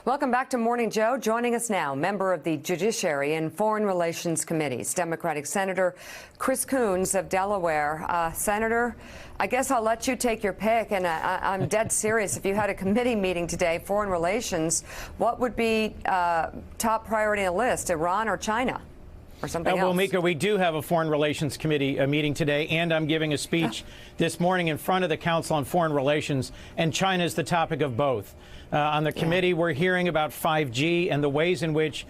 Welcome back to Morning Joe. Joining us now, member of the Judiciary and Foreign Relations Committees, Democratic Senator Chris Coons of Delaware. Senator, I guess I'll let you take your pick, and I'm dead serious. If you had a committee meeting today, foreign relations, what would be top priority on the list, Iran or China? Or something else? Well, Mika, we do have a Foreign Relations Committee meeting today, and I'm giving a speech this morning in front of the Council on Foreign Relations, and China is the topic of both. On the committee, we're hearing about 5G and the ways in which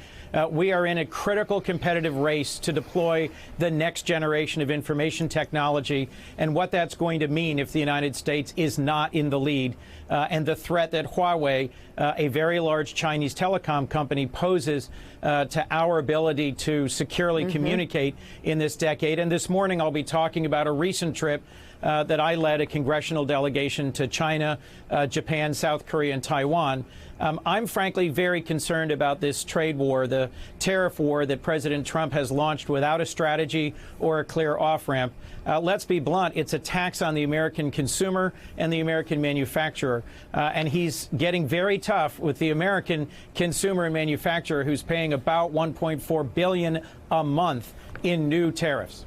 we are in a critical competitive race to deploy the next generation of information technology and what that's going to mean if the United States is not in the lead, and the threat that Huawei, a very large Chinese telecom company, poses to our ability to securely communicate in this decade. And this morning I'll be talking about a recent trip that I led, a congressional delegation to China, Japan, South Korea, and Taiwan. I'm frankly very concerned about this trade war, the tariff war that President Trump has launched without a strategy or a clear off-ramp. Let's be blunt, it's a tax on the American consumer and the American manufacturer. And he's getting very tough with the American consumer and manufacturer, who's paying about $1.4 billion a month in new tariffs.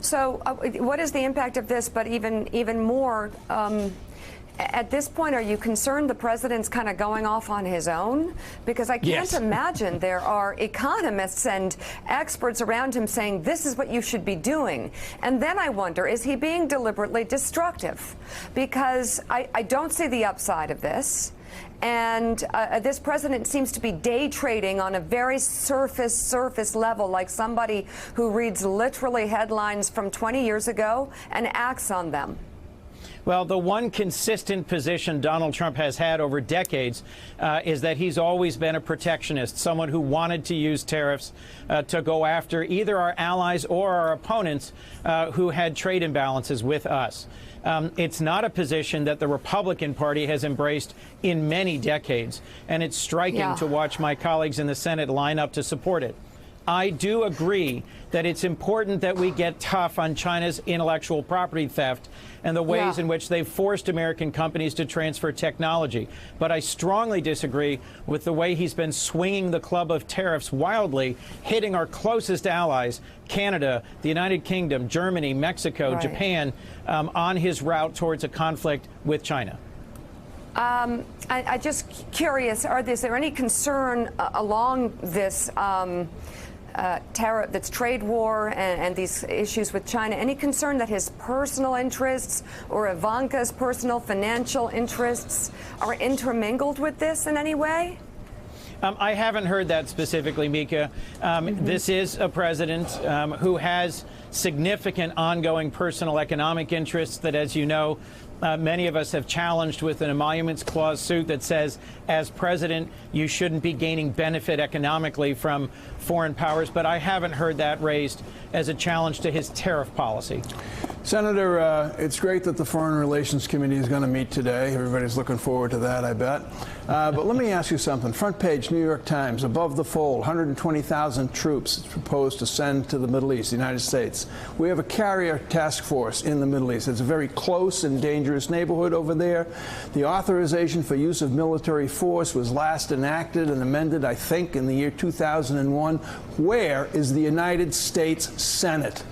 So what is the impact of this? But even more, at this point, are you concerned the president's kind of going off on his own? Because I can't imagine there are economists and experts around him saying this is what you should be doing. And then I wonder, is he being deliberately destructive? Because I don't see the upside of this. And this president seems to be day trading on a very surface level, like somebody who reads literally headlines from 20 years ago and acts on them. Well, the one consistent position Donald Trump has had over decades is that he's always been a protectionist, someone who wanted to use tariffs to go after either our allies or our opponents who had trade imbalances with us. It's not a position that the Republican Party has embraced in many decades, and it's striking to watch my colleagues in the Senate line up to support it. I do agree that it's important that we get tough on China's intellectual property theft and the ways in which they've forced American companies to transfer technology. But I strongly disagree with the way he's been swinging the club of tariffs wildly, hitting our closest allies, Canada, the United Kingdom, Germany, Mexico, Japan, on his route towards a conflict with China. I just curious, is there any concern along this tariff, that's trade war and these issues with China, any concern that his personal interests or Ivanka's personal financial interests are intermingled with this in any way? I haven't heard that specifically, Mika. This is a president who has significant ongoing personal economic interests that, as you know, many of us have challenged with an emoluments clause suit that says, as president, you shouldn't be gaining benefit economically from foreign powers. But I haven't heard that raised as a challenge to his tariff policy. Senator, it's great that the Foreign Relations Committee is going to meet today. Everybody's looking forward to that, I bet. But let me ask you something. Front page, New York Times, above the fold, 120,000 troops proposed to send to the Middle East, the United States. We have a carrier task force in the Middle East. It's a very close and dangerous neighborhood over there. The authorization for use of military force was last enacted and amended, I think, in the year 2001. Where is the United States Senate?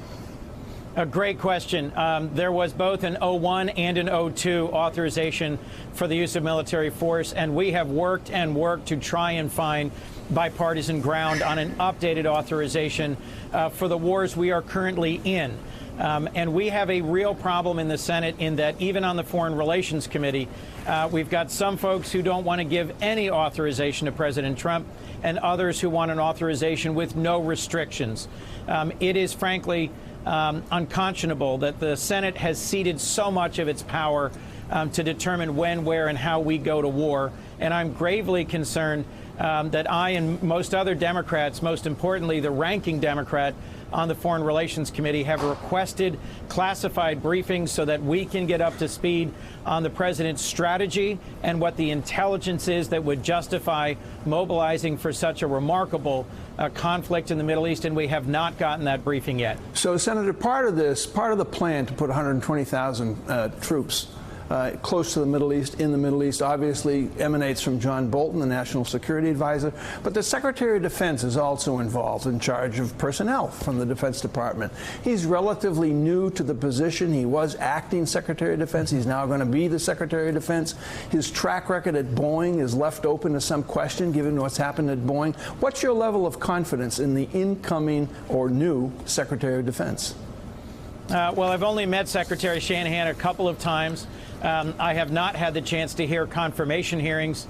A great question. There was both an 01 and an 02 authorization for the use of military force, and we have worked and worked to try and find bipartisan ground on an updated authorization for the wars we are currently in. And we have a real problem in the Senate in that even on the Foreign Relations Committee, we've got some folks who don't want to give any authorization to President Trump and others who want an authorization with no restrictions. It is frankly unconscionable that the Senate has ceded so much of its power to determine when, where, and how we go to war. And I'm gravely concerned that I and most other Democrats, most importantly the ranking Democrat on the Foreign Relations Committee, have requested classified briefings so that we can get up to speed on the president's strategy and what the intelligence is that would justify mobilizing for such a remarkable conflict in the Middle East, and we have not gotten that briefing yet. So, Senator, part of the plan to put 120,000 troops close to the Middle East, in the Middle East, obviously emanates from John Bolton, the National Security Advisor. But the Secretary of Defense is also involved, in charge of personnel from the Defense Department. He's relatively new to the position. He was acting Secretary of Defense. He's now going to be the Secretary of Defense. His track record at Boeing is left open to some question, given what's happened at Boeing. What's your level of confidence in the incoming or new Secretary of Defense? Well, I've only met Secretary Shanahan a couple of times. I have not had the chance to hear confirmation hearings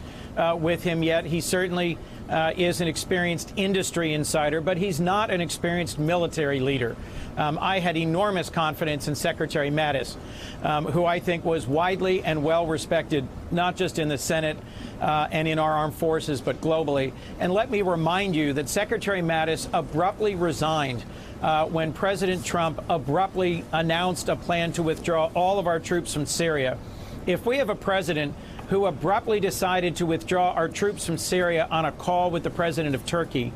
with him yet. He certainly is an experienced industry insider, but he's not an experienced military leader. I had enormous confidence in Secretary Mattis, who I think was widely and well respected, not just in the Senate and in our armed forces, but globally. And let me remind you that Secretary Mattis abruptly resigned when President Trump abruptly announced a plan to withdraw all of our troops from Syria. If we have a president who abruptly decided to withdraw our troops from Syria on a call with the president of Turkey,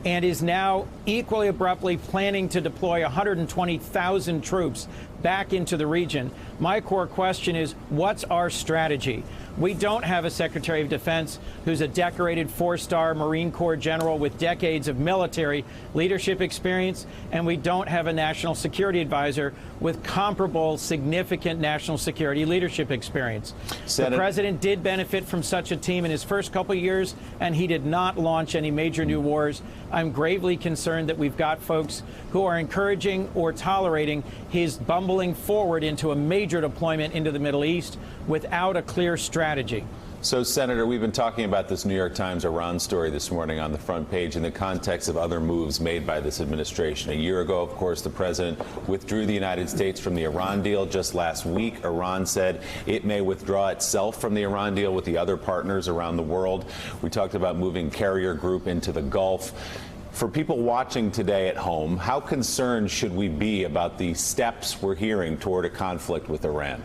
and is now equally abruptly planning to deploy 120,000 troops back into the region, my core question is, what's our strategy? We don't have a Secretary of Defense who's a decorated four-star Marine Corps general with decades of military leadership experience, and we don't have a national security advisor with comparable significant national security leadership experience. The president did benefit from such a team in his first couple of years, and he did not launch any major new wars. I'm gravely concerned that we've got folks who are encouraging or tolerating his bumbling forward into a major deployment into the Middle East without a clear strategy. So, Senator, we've been talking about this New York Times Iran story this morning on the front page in the context of other moves made by this administration. A year ago, of course, the president withdrew the United States from the Iran deal. Just last week, Iran said it may withdraw itself from the Iran deal with the other partners around the world. We talked about moving Carrier Group into the Gulf. For people watching today at home, how concerned should we be about the steps we're hearing toward a conflict with Iran?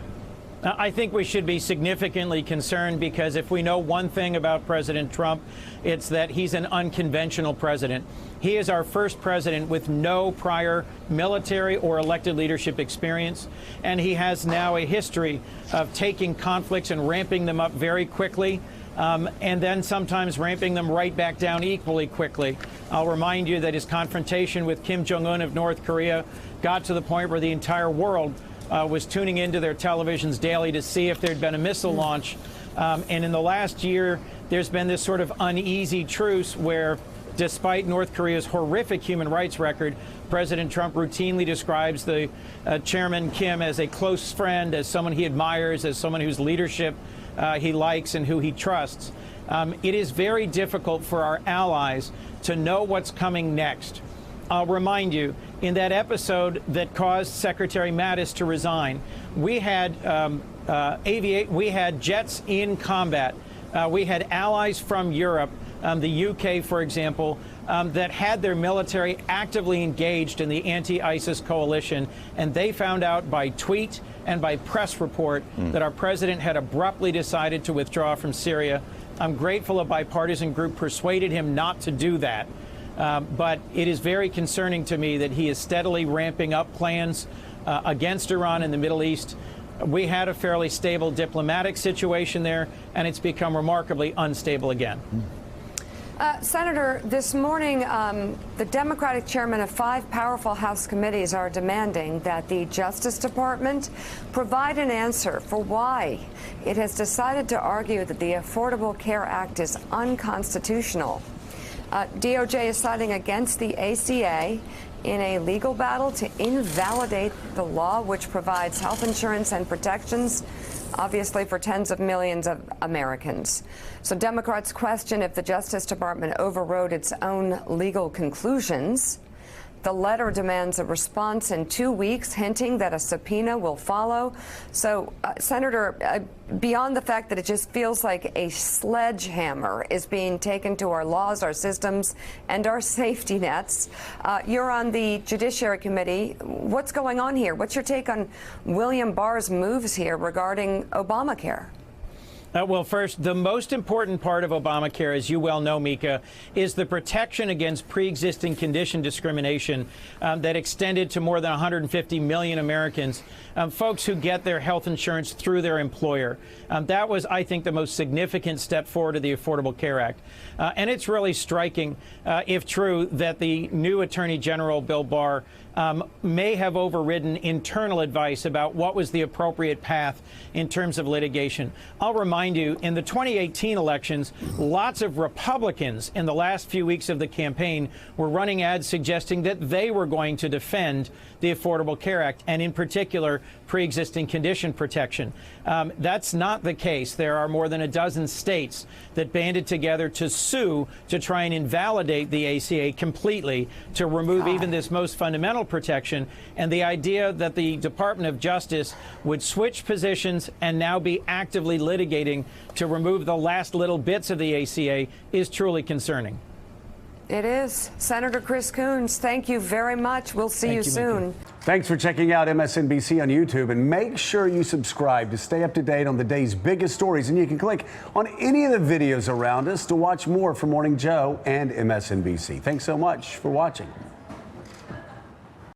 I think we should be significantly concerned, because if we know one thing about President Trump, it's that he's an unconventional president. He is our first president with no prior military or elected leadership experience, and he has now a history of taking conflicts and ramping them up very quickly. And then sometimes ramping them right back down equally quickly. I'll remind you that his confrontation with Kim Jong-un of North Korea got to the point where the entire world was tuning into their televisions daily to see if there'd been a missile launch. And in the last year, there's been this sort of uneasy truce where, despite North Korea's horrific human rights record, President Trump routinely describes the Chairman Kim as a close friend, as someone he admires, as someone whose leadership he likes and who he trusts. It is very difficult for our allies to know what's coming next. I'll remind you, in that episode that caused Secretary Mattis to resign, we had we had jets in combat. We had allies from Europe, the UK, for example, that had their military actively engaged in the anti-ISIS coalition, and they found out by tweet and by press report that our president had abruptly decided to withdraw from Syria. I'm grateful a bipartisan group persuaded him not to do that. But it is very concerning to me that he is steadily ramping up plans against Iran in the Middle East. We had a fairly stable diplomatic situation there, and it's become remarkably unstable again. Senator, this morning, the Democratic chairman of 5 powerful House committees are demanding that the Justice Department provide an answer for why it has decided to argue that the Affordable Care Act is unconstitutional. DOJ is siding against the ACA in a legal battle to invalidate the law, which provides health insurance and protections, obviously, for tens of millions of Americans. So Democrats question if the Justice Department overrode its own legal conclusions. The letter demands a response in 2 weeks, hinting that a subpoena will follow. So, Senator, beyond the fact that it just feels like a sledgehammer is being taken to our laws, our systems, and our safety nets, you're on the Judiciary Committee. What's going on here? What's your take on William Barr's moves here regarding Obamacare? Well, first, the most important part of Obamacare, as you well know, Mika, is the protection against pre-existing condition discrimination that extended to more than 150 million Americans, folks who get their health insurance through their employer. That was, I think, the most significant step forward of the Affordable Care Act. And it's really striking, if true, that the new Attorney General, Bill Barr, may have overridden internal advice about what was the appropriate path in terms of litigation. I'll remind you, in the 2018 elections, lots of Republicans in the last few weeks of the campaign were running ads suggesting that they were going to defend the Affordable Care Act, and in particular, pre-existing condition protection. That's not the case. There are more than a dozen states that banded together to sue to try and invalidate the ACA completely, to remove even this most fundamental protection. And the idea that the Department of Justice would switch positions and now be actively litigating to remove the last little bits of the ACA is truly concerning. It is. Senator Chris Coons, thank you very much. We'll see you soon. Mika. Thanks for checking out MSNBC on YouTube, and make sure you subscribe to stay up to date on the day's biggest stories. And you can click on any of the videos around us to watch more from Morning Joe and MSNBC. Thanks so much for watching.